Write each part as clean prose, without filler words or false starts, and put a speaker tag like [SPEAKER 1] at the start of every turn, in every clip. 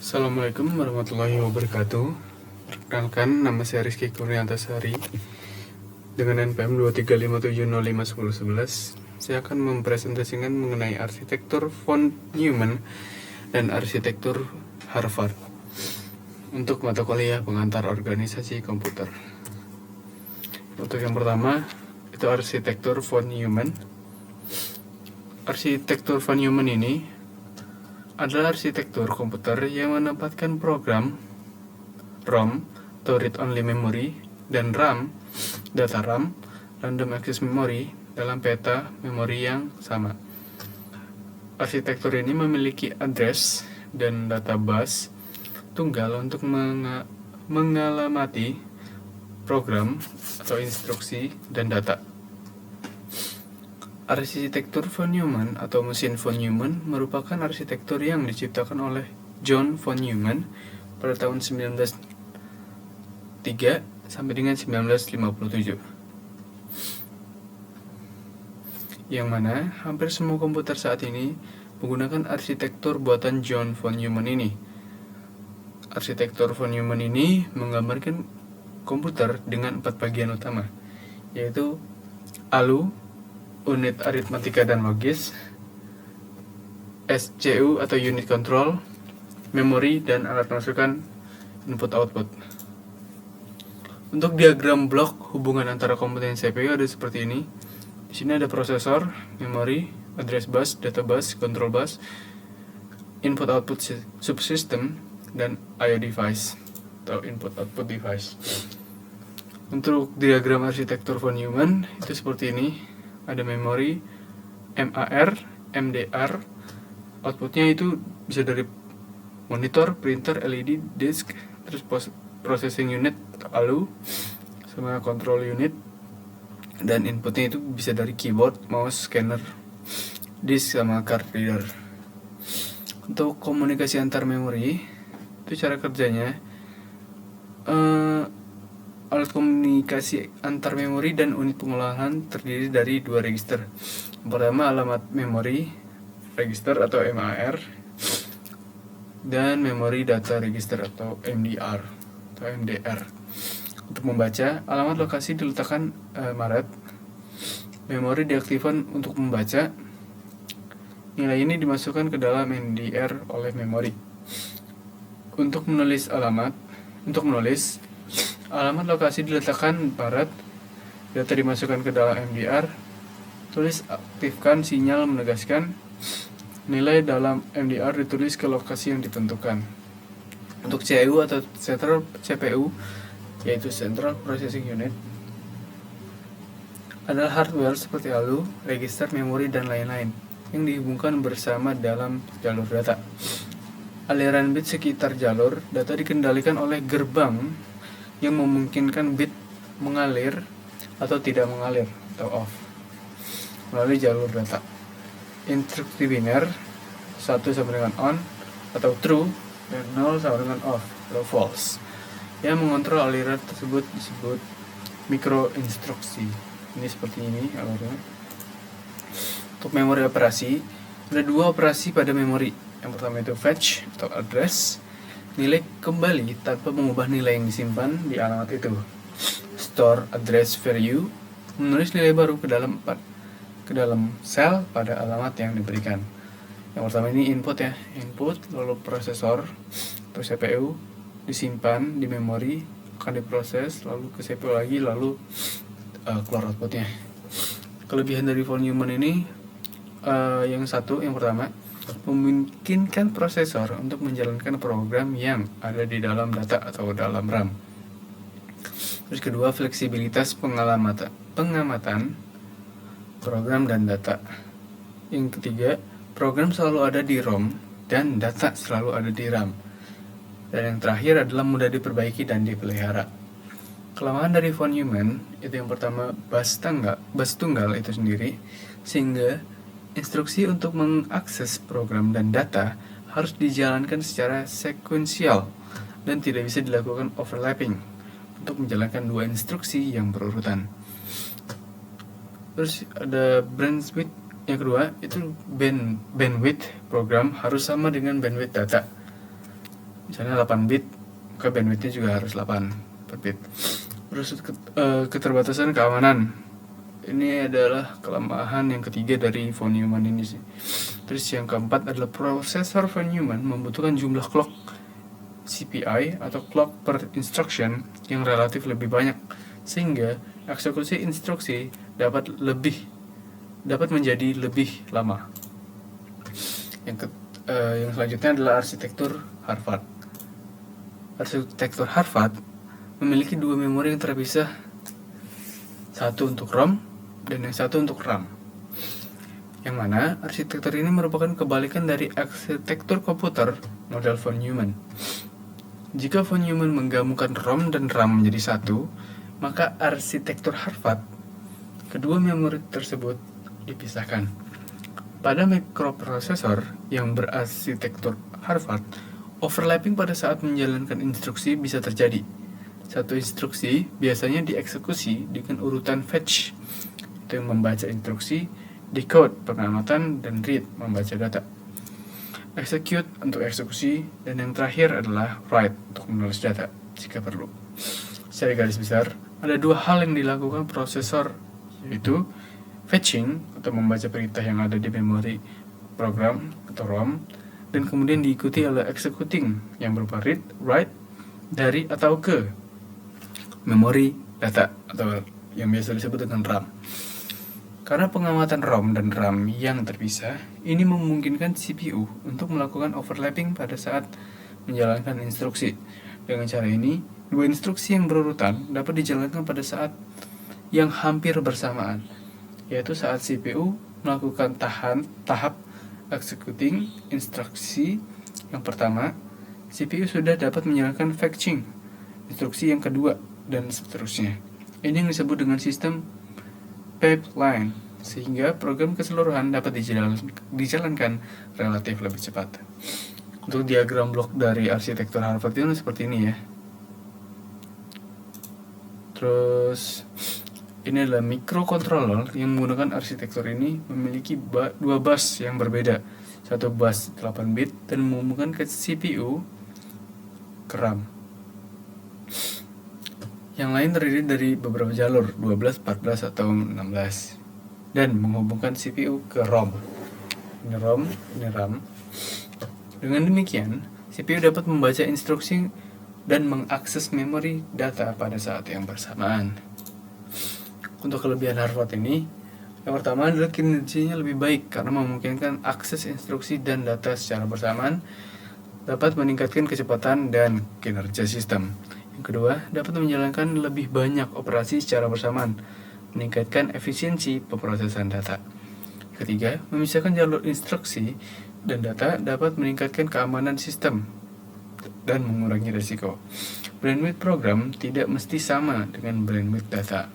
[SPEAKER 1] Assalamualaikum warahmatullahi wabarakatuh. Perkenalkan, nama saya Rizky Kurniantasari dengan NPM 23570510111. Saya akan mempresentasikan mengenai arsitektur von Neumann dan arsitektur Harvard untuk mata kuliah pengantar organisasi komputer. Untuk yang pertama, itu arsitektur von Neumann. Arsitektur von Neumann ini adalah arsitektur komputer yang menempatkan program ROM atau Read Only Memory dan RAM, data RAM, Random Access Memory dalam peta memori yang sama. Arsitektur ini memiliki address dan data bus tunggal untuk mengalamati program atau instruksi dan data. Arsitektur von Neumann atau mesin von Neumann merupakan arsitektur yang diciptakan oleh John von Neumann pada tahun 1903 sampai dengan 1957. Yang mana hampir semua komputer saat ini menggunakan arsitektur buatan John von Neumann ini. Arsitektur von Neumann ini menggambarkan komputer dengan 4 bagian utama, yaitu ALU, unit aritmatika dan logis, SCU atau unit control, memori, dan alat masukan input-output. Untuk diagram blok hubungan antara komponen CPU ada seperti ini. Di sini ada prosesor, memori, address bus, data bus, control bus, input-output subsystem, dan I/O device atau input-output device. Untuk diagram arsitektur von Neumann itu seperti ini. Ada memori, MAR, MDR, outputnya itu bisa dari monitor, printer, LED, disk, terus processing unit atau ALU, sama control unit, dan inputnya itu bisa dari keyboard, mouse, scanner, disk, sama card reader. Untuk komunikasi antar memori, itu cara kerjanya, alat komunikasi antar memori dan unit pengolahan terdiri dari 2 register. Yang pertama alamat memori register atau MAR, dan memori data register atau MDR atau MDR. Untuk membaca, alamat lokasi diletakkan Maret. Memori diaktifkan untuk membaca. Nilai ini dimasukkan ke dalam MDR oleh memori. Untuk menulis alamat lokasi diletakkan barat, data dimasukkan ke dalam MDR, tulis aktifkan sinyal menegaskan, nilai dalam MDR ditulis ke lokasi yang ditentukan. Untuk CU atau Central CPU, yaitu Central Processing Unit, adalah hardware seperti ALU, register, memori, dan lain-lain yang dihubungkan bersama dalam jalur data. Aliran bit sekitar jalur data dikendalikan oleh gerbang yang memungkinkan bit mengalir atau tidak mengalir atau off melalui jalur data. Instruksi biner 1 sama dengan on atau true dan 0 sama dengan off atau false. Yang mengontrol aliran tersebut disebut mikroinstruksi. Ini seperti ini alurnya. Untuk memori operasi, ada 2 operasi pada memori. Yang pertama itu fetch atau address, nilai kembali tanpa mengubah nilai yang disimpan di alamat itu. Store address value, menulis nilai baru ke dalam sel pada alamat yang diberikan. Yang pertama ini input ya, input, lalu prosesor atau CPU disimpan di memori, akan diproses, lalu ke CPU lagi, lalu keluar outputnya. Kelebihan dari von Neumann ini yang pertama, memungkinkan prosesor untuk menjalankan program yang ada di dalam data atau dalam RAM. Terus kedua, fleksibilitas pengamatan program dan data. Yang ketiga, program selalu ada di ROM dan data selalu ada di RAM. Dan yang terakhir adalah mudah diperbaiki dan dipelihara. Kelemahan dari von Neumann itu yang pertama, bus tunggal itu sendiri, sehingga instruksi untuk mengakses program dan data harus dijalankan secara sekuensial dan tidak bisa dilakukan overlapping untuk menjalankan 2 instruksi yang berurutan. Terus ada bandwidth yang kedua, itu bandwidth program harus sama dengan bandwidth data. misalnya 8 bit, maka bandwidthnya juga harus 8 per bit. Terus keterbatasan keamanan, ini adalah kelemahan yang ketiga dari von Neumann ini sih. Terus yang keempat adalah prosesor von Neumann membutuhkan jumlah clock CPI atau clock per instruction yang relatif lebih banyak, sehingga eksekusi instruksi dapat menjadi lebih lama. Yang selanjutnya adalah arsitektur Harvard. Arsitektur Harvard memiliki dua memori yang terpisah, satu untuk ROM dan yang satu untuk RAM. Yang mana arsitektur ini merupakan kebalikan dari arsitektur komputer model von Neumann. Jika von Neumann menggabungkan ROM dan RAM menjadi satu, maka arsitektur Harvard, kedua memori tersebut dipisahkan. Pada mikroprosesor yang berarsitektur Harvard, overlapping pada saat menjalankan instruksi bisa terjadi. Satu instruksi biasanya dieksekusi dengan urutan fetch, itu yang membaca instruksi, decode pengamatan, dan read membaca data, execute untuk eksekusi, dan yang terakhir adalah write untuk menulis data jika perlu. Secara garis besar, ada dua hal yang dilakukan prosesor, yaitu fetching atau membaca perintah yang ada di memori program atau ROM, dan kemudian diikuti oleh executing yang berupa read, write dari atau ke memori data atau yang biasa disebut dengan RAM. Karena pengamatan ROM dan RAM yang terpisah, ini memungkinkan CPU untuk melakukan overlapping pada saat menjalankan instruksi. Dengan cara ini, dua instruksi yang berurutan dapat dijalankan pada saat yang hampir bersamaan, yaitu saat CPU melakukan tahap executing instruksi yang pertama, CPU sudah dapat menjalankan fetching instruksi yang kedua, dan seterusnya. Ini yang disebut dengan sistem pipeline, sehingga program keseluruhan dapat dijalankan relatif lebih cepat. Untuk diagram blok dari arsitektur Harvard itu seperti ini ya. Terus ini adalah microcontroller yang menggunakan arsitektur ini memiliki dua bus yang berbeda. Satu bus 8 bit dan menghubungkan ke CPU ke RAM. Yang lain terdiri dari beberapa jalur, 12, 14, atau 16, dan menghubungkan CPU ke ROM. Ini ROM, ini RAM. Dengan demikian, CPU dapat membaca instruksi dan mengakses memori data pada saat yang bersamaan. Untuk kelebihan Harvard ini, yang pertama adalah kinerjanya lebih baik karena memungkinkan akses instruksi dan data secara bersamaan, dapat meningkatkan kecepatan dan kinerja sistem. Yang kedua, dapat menjalankan lebih banyak operasi secara bersamaan, meningkatkan efisiensi pemrosesan data. Ketiga, memisahkan jalur instruksi dan data dapat meningkatkan keamanan sistem dan mengurangi risiko. Bandwidth program tidak mesti sama dengan bandwidth data.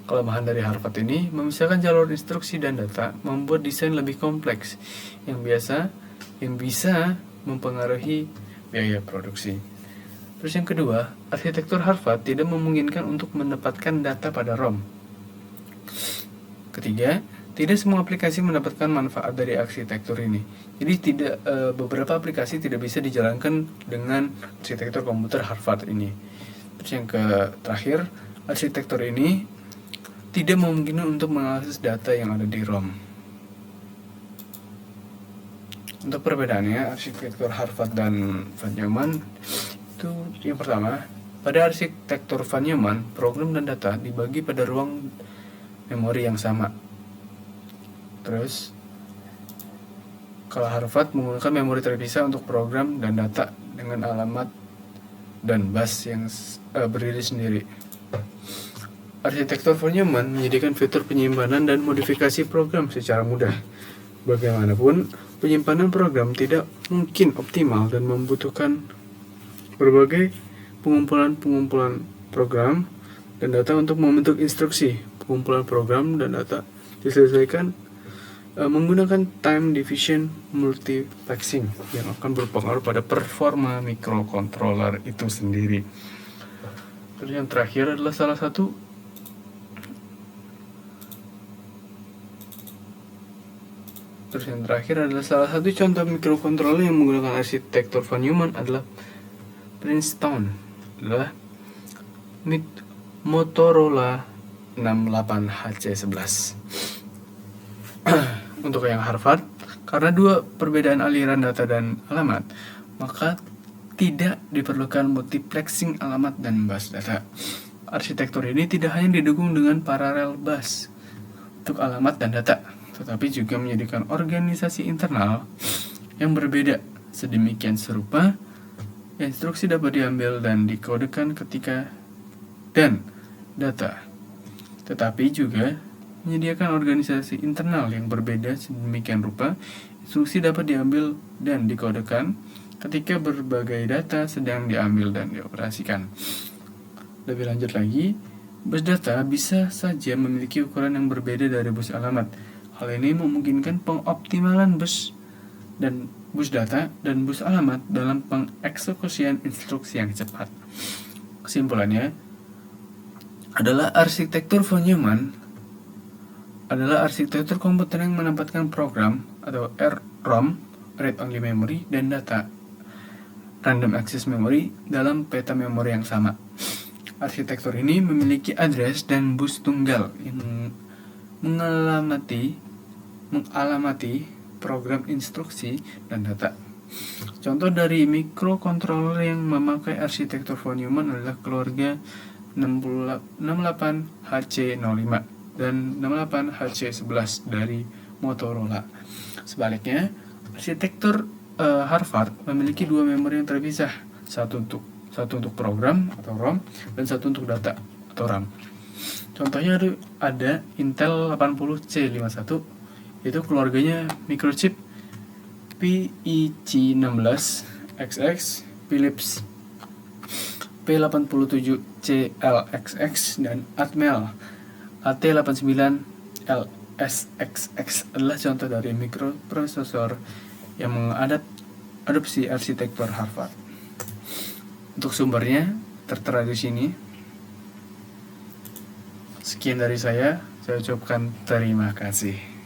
[SPEAKER 1] Kelemahan dari Harvard ini, memisahkan jalur instruksi dan data membuat desain lebih kompleks yang bisa mempengaruhi biaya produksi. Terus yang kedua, arsitektur Harvard tidak memungkinkan untuk menempatkan data pada ROM. Ketiga, tidak semua aplikasi mendapatkan manfaat dari arsitektur ini. Jadi beberapa aplikasi tidak bisa dijalankan dengan arsitektur komputer Harvard ini. Terus yang terakhir, arsitektur ini tidak memungkinkan untuk mengakses data yang ada di ROM. Untuk perbedaannya, arsitektur Harvard dan von Neumann itu yang pertama, pada arsitektur von Neumann, program dan data dibagi pada ruang memori yang sama. Terus, kalau Harvard menggunakan memori terpisah untuk program dan data dengan alamat dan bus yang berdiri sendiri. Arsitektur von Neumann menyediakan fitur penyimpanan dan modifikasi program secara mudah. Bagaimanapun, penyimpanan program tidak mungkin optimal dan membutuhkan berbagai pengumpulan program dan data untuk membentuk instruksi. Pengumpulan program dan data diselesaikan menggunakan time division multiplexing yang akan berpengaruh pada performa microcontroller itu sendiri. Terus yang terakhir adalah salah satu contoh microcontroller yang menggunakan arsitektur von Neumann adalah Princeton adalah Motorola 68HC11. Untuk yang Harvard, karena dua perbedaan aliran data dan alamat, maka tidak diperlukan multiplexing alamat dan bus data. Arsitektur ini tidak hanya didukung dengan parallel bus untuk alamat dan data, tetapi juga menyediakan organisasi internal yang berbeda. Sedemikian serupa, instruksi dapat diambil dan dikodekan ketika dan data, tetapi juga menyediakan organisasi internal yang berbeda. Sedemikian rupa, instruksi dapat diambil dan dikodekan ketika berbagai data sedang diambil dan dioperasikan. Lebih lanjut lagi, bus data bisa saja memiliki ukuran yang berbeda dari bus alamat. Hal ini memungkinkan pengoptimalan bus data dan bus alamat dalam pengeksekusian instruksi yang cepat. Kesimpulannya adalah arsitektur von Neumann adalah arsitektur komputer yang menempatkan program atau ROM, Read Only Memory, dan data Random Access Memory dalam peta memori yang sama. Arsitektur ini memiliki address dan bus tunggal yang mengalamati program instruksi dan data. Contoh dari microcontroller yang memakai arsitektur von Neumann adalah keluarga 68HC05 dan 68HC11 dari Motorola. Sebaliknya, arsitektur Harvard memiliki dua memori yang terpisah, satu untuk program atau ROM dan satu untuk data atau RAM. Contohnya ada Intel 80C51, itu keluarganya microchip PEC16XX, Philips P87CLXX, dan Atmel AT89LSXX adalah contoh dari mikroprosesor yang mengadopsi arsitektur Harvard. Untuk sumbernya tertera di sini. Sekian dari saya ucapkan terima kasih.